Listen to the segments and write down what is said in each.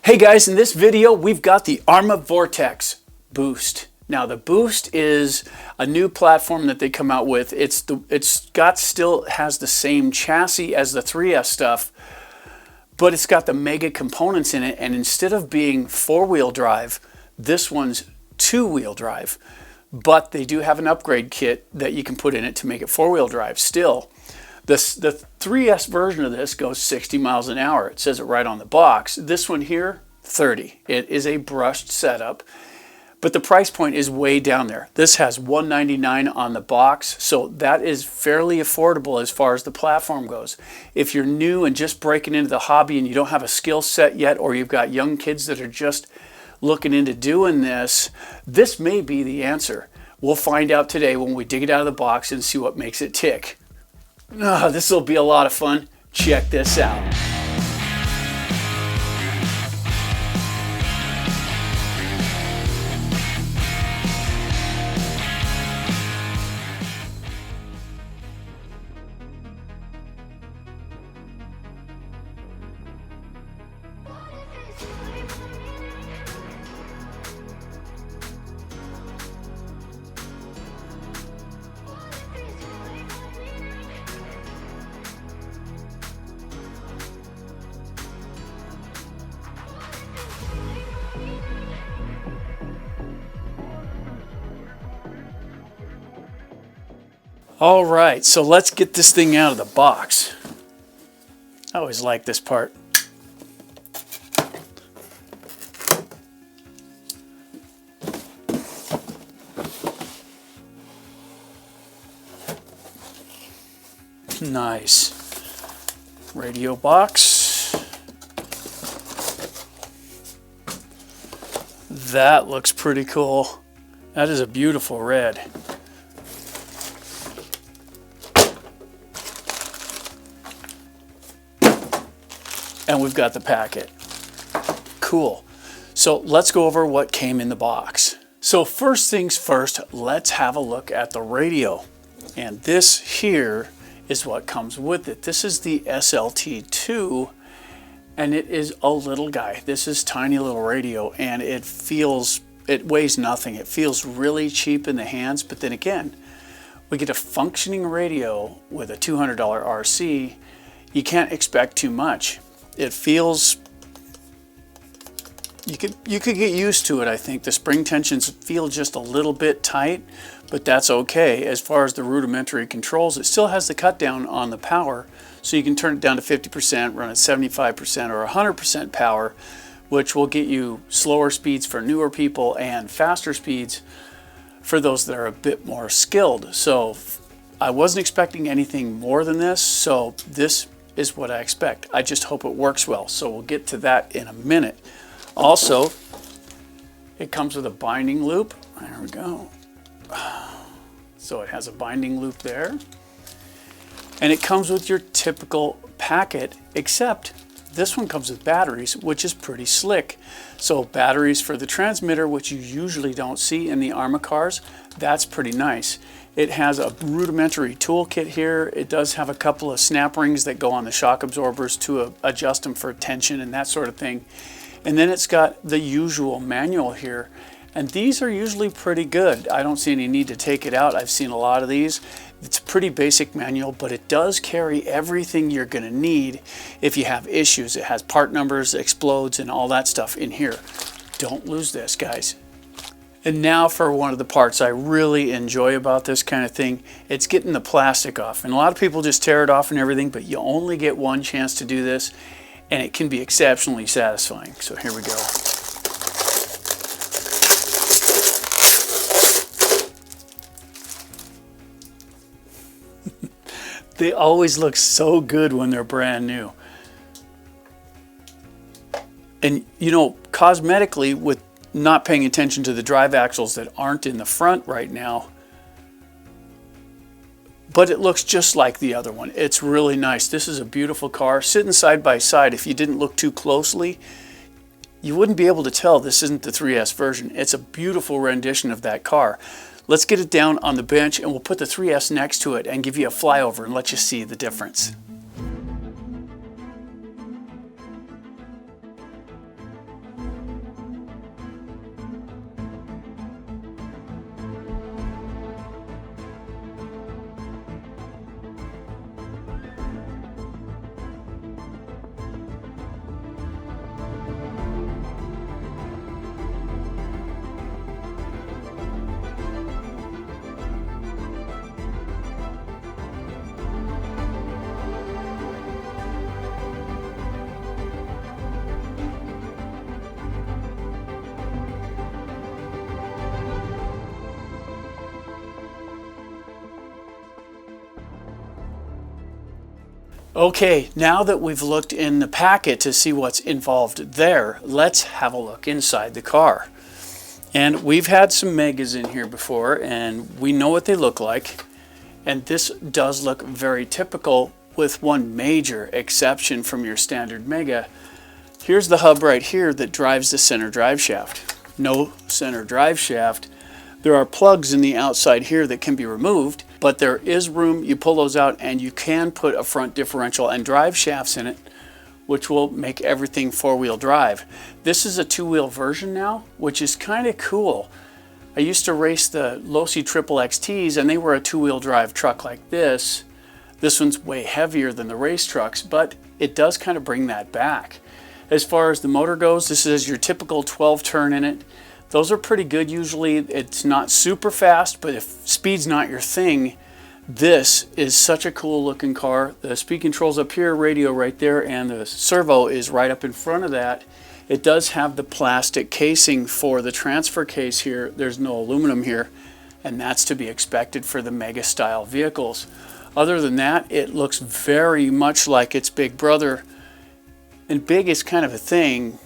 Hey guys, in this video we've got the Arrma Vorteks Boost. Now the Boost is a new platform that they come out with. Still has the same chassis as the 3S stuff, but it's got the mega components in it, and instead of being 4-wheel drive, this one's 2-wheel drive. But they do have an upgrade kit that you can put in it to make it 4-wheel drive still. The 3S version of this goes 60 miles an hour. It says it right on the box. This one here, 30. It is a brushed setup, but the price point is way down there. This has $199 on the box, so that is fairly affordable as far as the platform goes. If you're new and just breaking into the hobby and you don't have a skill set yet, or you've got young kids that are just looking into doing this, this may be the answer. We'll find out today when we dig it out of the box and see what makes it tick. This will be a lot of fun. Check this out. All right, so let's get this thing out of the box. I always like this part. Nice. Radio box. That looks pretty cool. That is a beautiful red. And we've got the packet. Cool. So let's go over what came in the box. So first things first, let's have a look at the radio. And this here is what comes with it. This is the SLT2, and it is a little guy. This is tiny little radio, and it weighs nothing. It feels really cheap in the hands, but then again, we get a functioning radio with a $200 RC. You can't expect too much. It feels, you could get used to it, I think. The spring tensions feel just a little bit tight, but that's okay. As far as the rudimentary controls, it still has the cut down on the power, so you can turn it down to 50%, run at 75% or 100% power, which will get you slower speeds for newer people and faster speeds for those that are a bit more skilled. So I wasn't expecting anything more than this, so this is what I expect. I just hope it works well. So we'll get to that in a minute. Also, it comes with a binding loop. There we go. So it has a binding loop there. And it comes with your typical packet, except this one comes with batteries, which is pretty slick. So batteries for the transmitter, which you usually don't see in the Arrma cars, that's pretty nice. It has a rudimentary toolkit here. It does have a couple of snap rings that go on the shock absorbers to adjust them for tension and that sort of thing. And then it's got the usual manual here. And these are usually pretty good. I don't see any need to take it out. I've seen a lot of these. It's a pretty basic manual, but it does carry everything you're gonna need if you have issues. It has part numbers, explodes, and all that stuff in here. Don't lose this, guys. And now for one of the parts I really enjoy about this kind of thing. It's getting the plastic off. And a lot of people just tear it off and everything, but you only get one chance to do this, and it can be exceptionally satisfying. So here we go. They always look so good when they're brand new. And you know, cosmetically, with not paying attention to the drive axles that aren't in the front right now, but it looks just like the other one. It's really nice. This is a beautiful car. Sitting side by side, if you didn't look too closely, you wouldn't be able to tell this isn't the 3S version. It's a beautiful rendition of that car. Let's get it down on the bench and we'll put the 3S next to it and give you a flyover and let you see the difference. Okay, now that we've looked in the packet to see what's involved there, let's have a look inside the car. And we've had some Megas in here before, and we know what they look like. And this does look very typical, with one major exception from your standard Mega. Here's the hub right here that drives the center drive shaft. No center drive shaft. There are plugs in the outside here that can be removed, but there is room. You pull those out and you can put a front differential and drive shafts in it, which will make everything four-wheel drive. This is a two-wheel version now, which is kind of cool. I used to race the Losi Triple XTs, and they were a two-wheel drive truck like this. This one's way heavier than the race trucks, but it does kind of bring that back. As far as the motor goes, this is your typical 12-turn in it. Those are pretty good usually. It's not super fast, but if speed's not your thing, this is such a cool looking car. The speed control's up here, radio right there, and the servo is right up in front of that. It does have the plastic casing for the transfer case here. There's no aluminum here, and that's to be expected for the Mega style vehicles. Other than that, it looks very much like its big brother. And big is kind of a thing,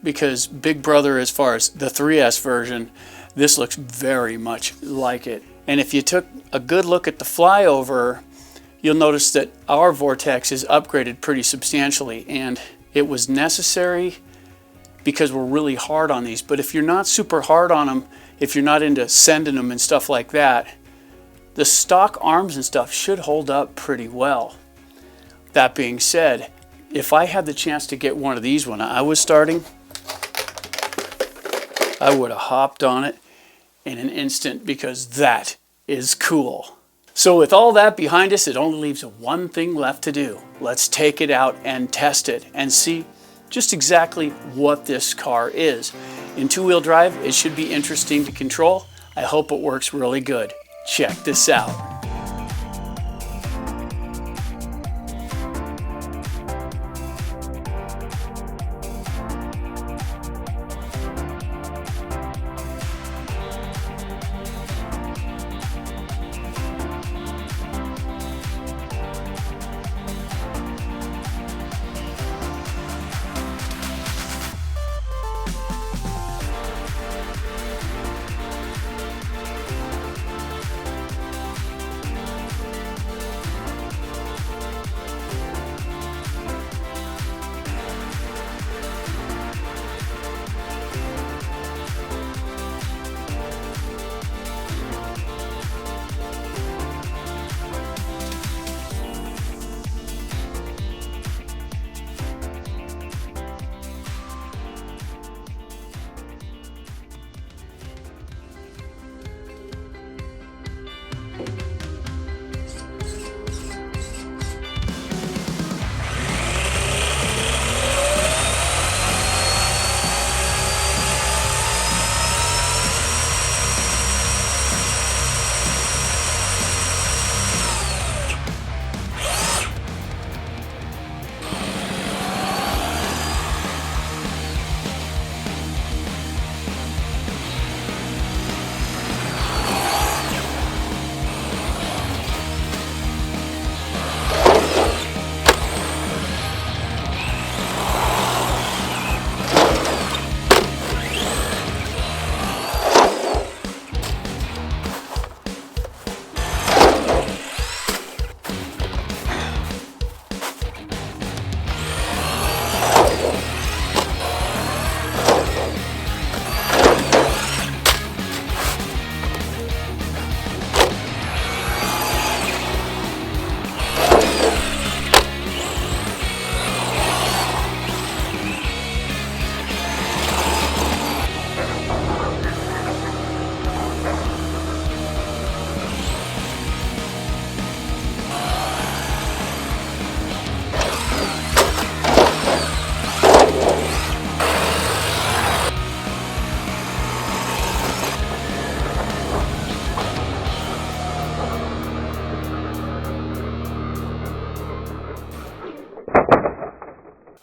because big brother, as far as the 3S version, this looks very much like it. And if you took a good look at the flyover, you'll notice that our Vorteks is upgraded pretty substantially, and it was necessary because we're really hard on these. But if you're not super hard on them, if you're not into sending them and stuff like that, the stock arms and stuff should hold up pretty well. That being said, if I had the chance to get one of these when I was starting, I would have hopped on it in an instant, because that is cool. So with all that behind us, it only leaves one thing left to do. Let's take it out and test it and see just exactly what this car is. In two-wheel drive, it should be interesting to control. I hope it works really good. Check this out.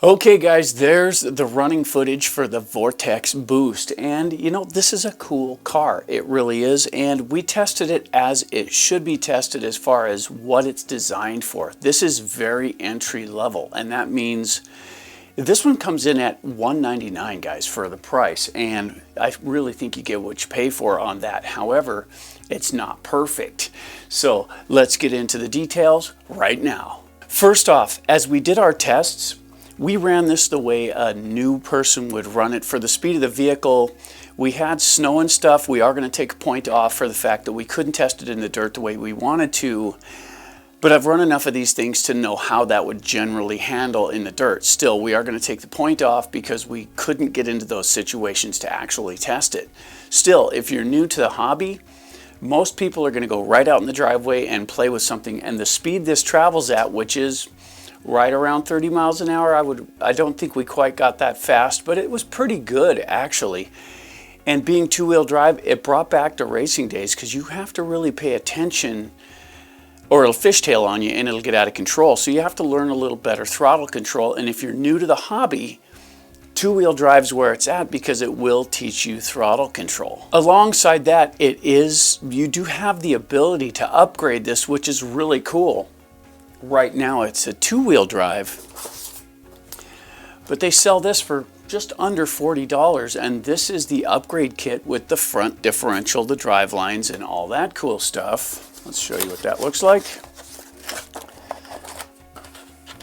Okay guys, there's the running footage for the Vorteks Boost, and you know, this is a cool car. It really is, and we tested it as it should be tested as far as what it's designed for. This is very entry level, and that means this one comes in at $199, guys, for the price, and I really think you get what you pay for on that. However, it's not perfect. So let's get into the details right now. First off, as we did our tests, we ran this the way a new person would run it. For the speed of the vehicle, we had snow and stuff. We are going to take a point off for the fact that we couldn't test it in the dirt the way we wanted to. But I've run enough of these things to know how that would generally handle in the dirt. Still, we are going to take the point off because we couldn't get into those situations to actually test it. Still, if you're new to the hobby, most people are going to go right out in the driveway and play with something. And the speed this travels at, which is right around 30 miles an hour. I don't think we quite got that fast, but it was pretty good actually. And being two-wheel drive, it brought back the racing days because you have to really pay attention or it'll fishtail on you and it'll get out of control. So you have to learn a little better throttle control. And if you're new to the hobby, two-wheel drive's where it's at because it will teach you throttle control. Alongside that, you do have the ability to upgrade this, which is really cool. Right now it's a two-wheel drive, but they sell this for just under $40, and this is the upgrade kit with the front differential, the drive lines, and all that cool stuff. Let's show you what that looks like.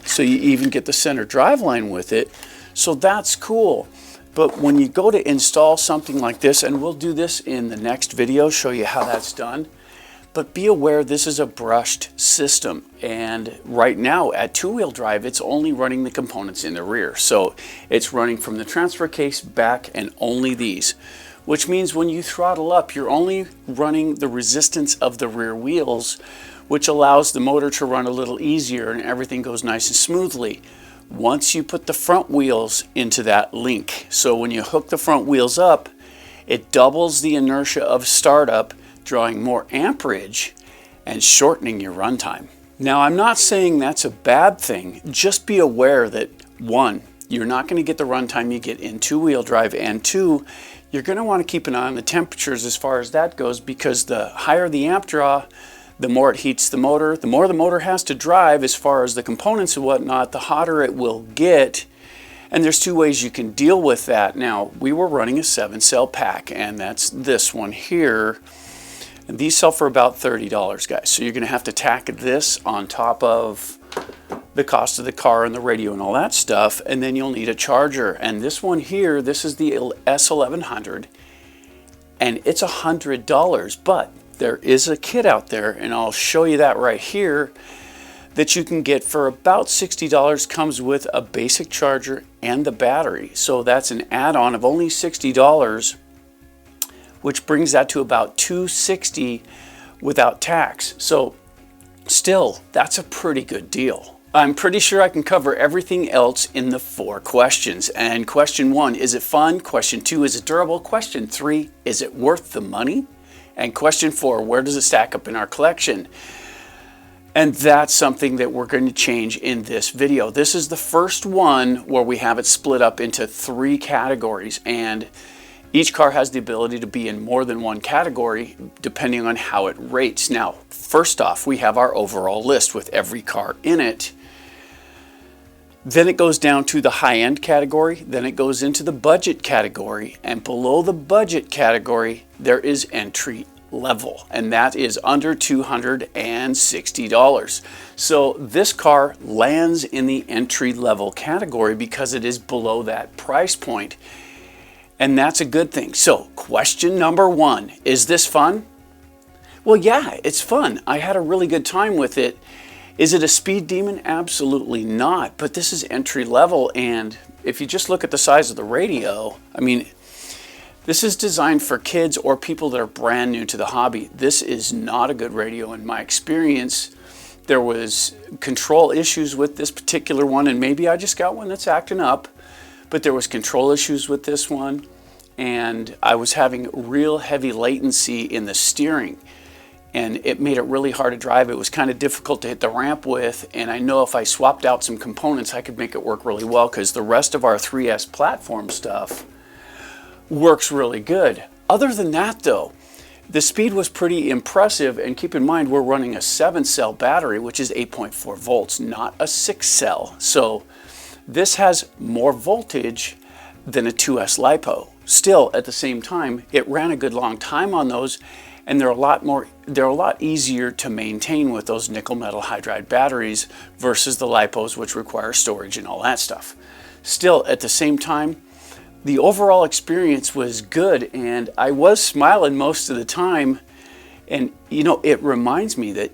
So you even get the center drive line with it, so that's cool. But when you go to install something like this, and we'll do this in the next video, show you how that's done, but be aware this is a brushed system, and right now at two-wheel drive it's only running the components in the rear. So it's running from the transfer case back and only these, which means when you throttle up you're only running the resistance of the rear wheels, which allows the motor to run a little easier and everything goes nice and smoothly. Once you put the front wheels into that link, so when you hook the front wheels up, it doubles the inertia of startup, drawing more amperage and shortening your runtime. Now, I'm not saying that's a bad thing. Just be aware that one, you're not going to get the runtime you get in two-wheel drive, and two, you're going to want to keep an eye on the temperatures as far as that goes, because the higher the amp draw, the more it heats the motor. The more the motor has to drive as far as the components and whatnot, the hotter it will get. And there's two ways you can deal with that. Now, we were running a 7-cell pack, and that's this one here. And these sell for about $30, guys. So you're going to have to tack this on top of the cost of the car and the radio and all that stuff. And then you'll need a charger. And this one here, this is the S1100. And it's $100. But there is a kit out there, and I'll show you that right here, that you can get for about $60. Comes with a basic charger and the battery. So that's an add-on of only $60. Which brings that to about $260 without tax. So still, that's a pretty good deal. I'm pretty sure I can cover everything else in the 4 questions. And question 1, is it fun? Question 2, is it durable? Question 3, is it worth the money? And question 4, where does it stack up in our collection? And that's something that we're going to change in this video. This is the first one where we have it split up into 3 categories, and each car has the ability to be in more than one category depending on how it rates. Now, first off, we have our overall list with every car in it. Then it goes down to the high-end category, then it goes into the budget category, and below the budget category, there is entry level, and that is under $260. So this car lands in the entry level category because it is below that price point. And that's a good thing. So question number 1, is this fun? Well, yeah, it's fun. I had a really good time with it. Is it a speed demon? Absolutely not. But this is entry level, and if you just look at the size of the radio, I mean, this is designed for kids or people that are brand new to the hobby. This is not a good radio in my experience. There was control issues with this particular one, and maybe I just got one that's acting up. But there was control issues with this one, and I was having real heavy latency in the steering. and it made it really hard to drive. It was kind of difficult to hit the ramp with, and I know if I swapped out some components, I could make it work really well, because the rest of our 3S platform stuff works really good. Other than that though, the speed was pretty impressive, and keep in mind we're running a 7-cell battery, which is 8.4 volts, not a 6-cell. So this has more voltage than a 2S LiPo. Still, at the same time, it ran a good long time on those, and they're a lot easier to maintain with those nickel metal hydride batteries versus the LiPos, which require storage and all that stuff. Still, at the same time, the overall experience was good, and I was smiling most of the time. And you know, it reminds me that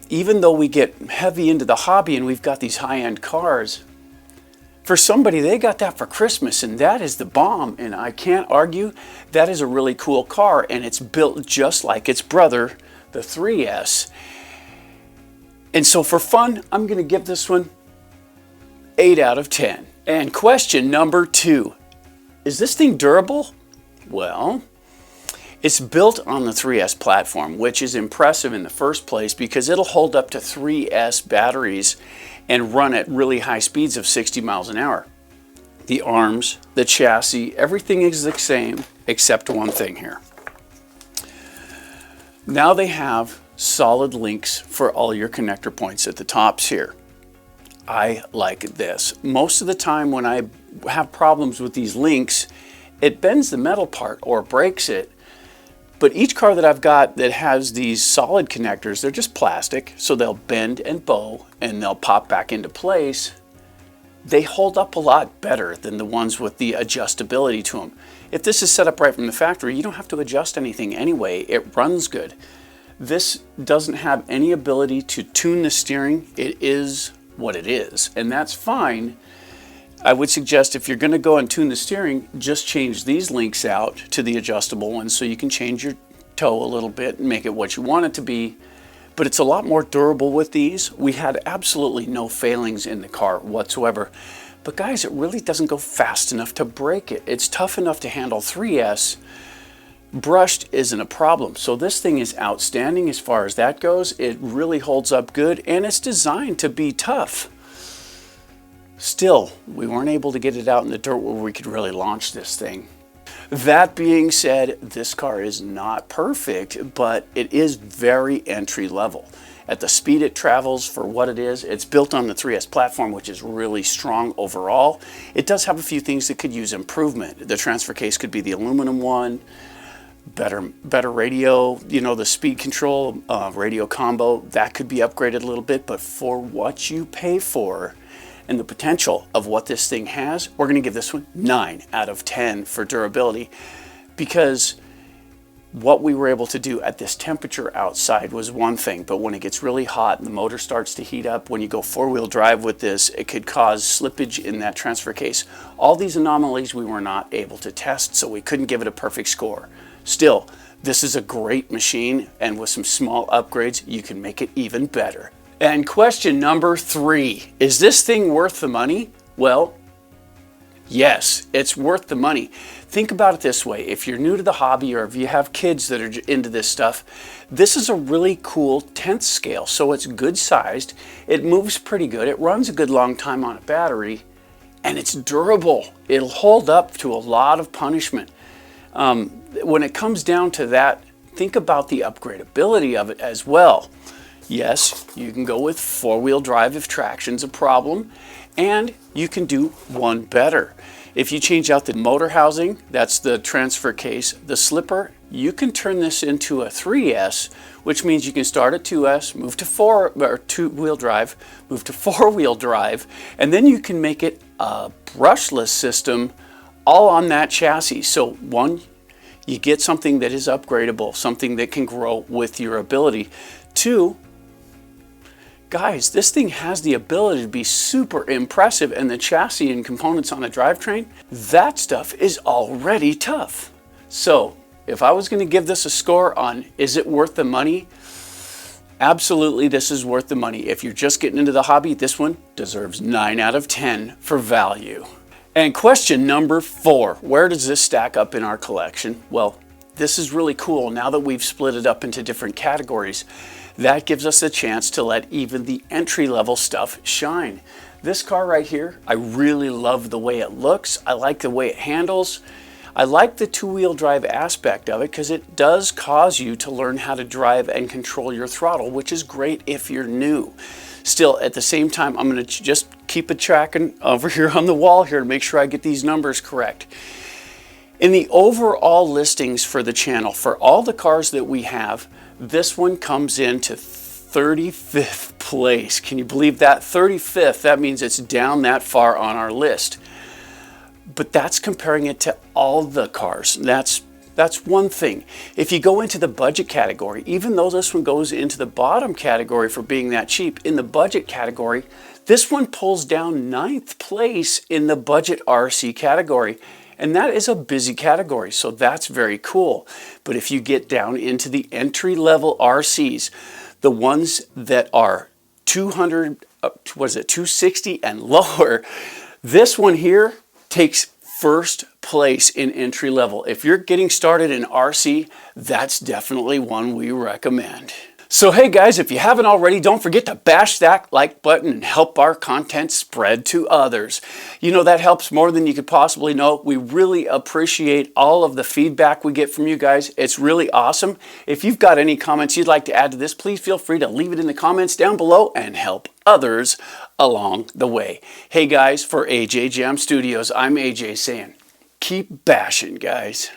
even though we get heavy into the hobby and we've got these high-end cars, for somebody, they got that for Christmas, and that is the bomb. And I can't argue, that is a really cool car, and it's built just like its brother, the 3S. And so for fun, I'm going to give this one 8 out of 10. And question number 2. Is this thing durable? Well, it's built on the 3S platform, which is impressive in the first place because it'll hold up to 3S batteries and run at really high speeds of 60 miles an hour. The arms, the chassis, everything is the same except one thing here. Now they have solid links for all your connector points at the tops here. I like this. Most of the time when I have problems with these links, it bends the metal part or breaks it. But each car that I've got that has these solid connectors, they're just plastic, so they'll bend and bow and they'll pop back into place. They hold up a lot better than the ones with the adjustability to them. If this is set up right from the factory, you don't have to adjust anything anyway. It runs good. This doesn't have any ability to tune the steering. It is what it is, and that's fine. I would suggest if you're going to go and tune the steering, just change these links out to the adjustable ones so you can change your toe a little bit and make it what you want it to be. But it's a lot more durable with these. We had absolutely no failings in the car whatsoever. But guys, it really doesn't go fast enough to break it. It's tough enough to handle 3S. Brushed isn't a problem. So this thing is outstanding as far as that goes. It really holds up good, and it's designed to be tough. Still, we weren't able to get it out in the dirt where we could really launch this thing. That being said, this car is not perfect, but it is very entry level. At the speed it travels for what it is, it's built on the 3S platform, which is really strong overall. It does have a few things that could use improvement. The transfer case could be the aluminum one, better radio, you know, the speed control, radio combo, that could be upgraded a little bit, but for what you pay for and the potential of what this thing has, we're going to give this one 9 out of 10 for durability, because what we were able to do at this temperature outside was one thing, but when it gets really hot and the motor starts to heat up, when you go 4-wheel drive with this, it could cause slippage in that transfer case. All these anomalies we were not able to test, so we couldn't give it a perfect score. Still, this is a great machine, and with some small upgrades, you can make it even better. And question number 3, is this thing worth the money? Well, yes, it's worth the money. Think about it this way. If you're new to the hobby, or if you have kids that are into this stuff, this is a really cool 10th scale. So it's good sized, it moves pretty good, it runs a good long time on a battery, and it's durable. It'll hold up to a lot of punishment. When it comes down to that, think about the upgradability of it as well. Yes, you can go with 4-wheel drive if traction's a problem, and you can do one better. If you change out the motor housing, that's the transfer case, the slipper, you can turn this into a 3S, which means you can start at 2S, move to 2-wheel drive, move to 4-wheel drive, and then you can make it a brushless system all on that chassis. So one, you get something that is upgradable, something that can grow with your ability. 2, guys, this thing has the ability to be super impressive, and the chassis and components on a drivetrain, that stuff is already tough. So if I was going to give this a score on is it worth the money, absolutely this is worth the money. If you're just getting into the hobby, this one deserves 9 out of 10 for value. And question number 4, where does this stack up in our collection? Well, this is really cool. Now that we've split it up into different categories, that gives us a chance to let even the entry-level stuff shine. This car right here, I really love the way it looks. I like the way it handles. I like the two-wheel drive aspect of it because it does cause you to learn how to drive and control your throttle, which is great if you're new. Still, at the same time, I'm going to just keep it tracking over here on the wall here to make sure I get these numbers correct. In the overall listings for the channel, for all the cars that we have, this one comes into 35th place. Can you believe that? 35th, that means it's down that far on our list. But that's comparing it to all the cars. That's one thing. If you go into the budget category, even though this one goes into the bottom category for being that cheap, in the budget category, this one pulls down 9th place in the budget RC category. And that is a busy category, so that's very cool. But if you get down into the entry-level RCs, the ones that are 260 and lower, this one here takes first place in entry level. If you're getting started in RC, that's definitely one we recommend. So hey guys, if you haven't already, don't forget to bash that like button and help our content spread to others. You know, that helps more than you could possibly know. We really appreciate all of the feedback we get from you guys. It's really awesome. If you've got any comments you'd like to add to this, please feel free to leave it in the comments down below and help others along the way. Hey guys, for AJ Jam Studios, I'm AJ saying, keep bashing, guys.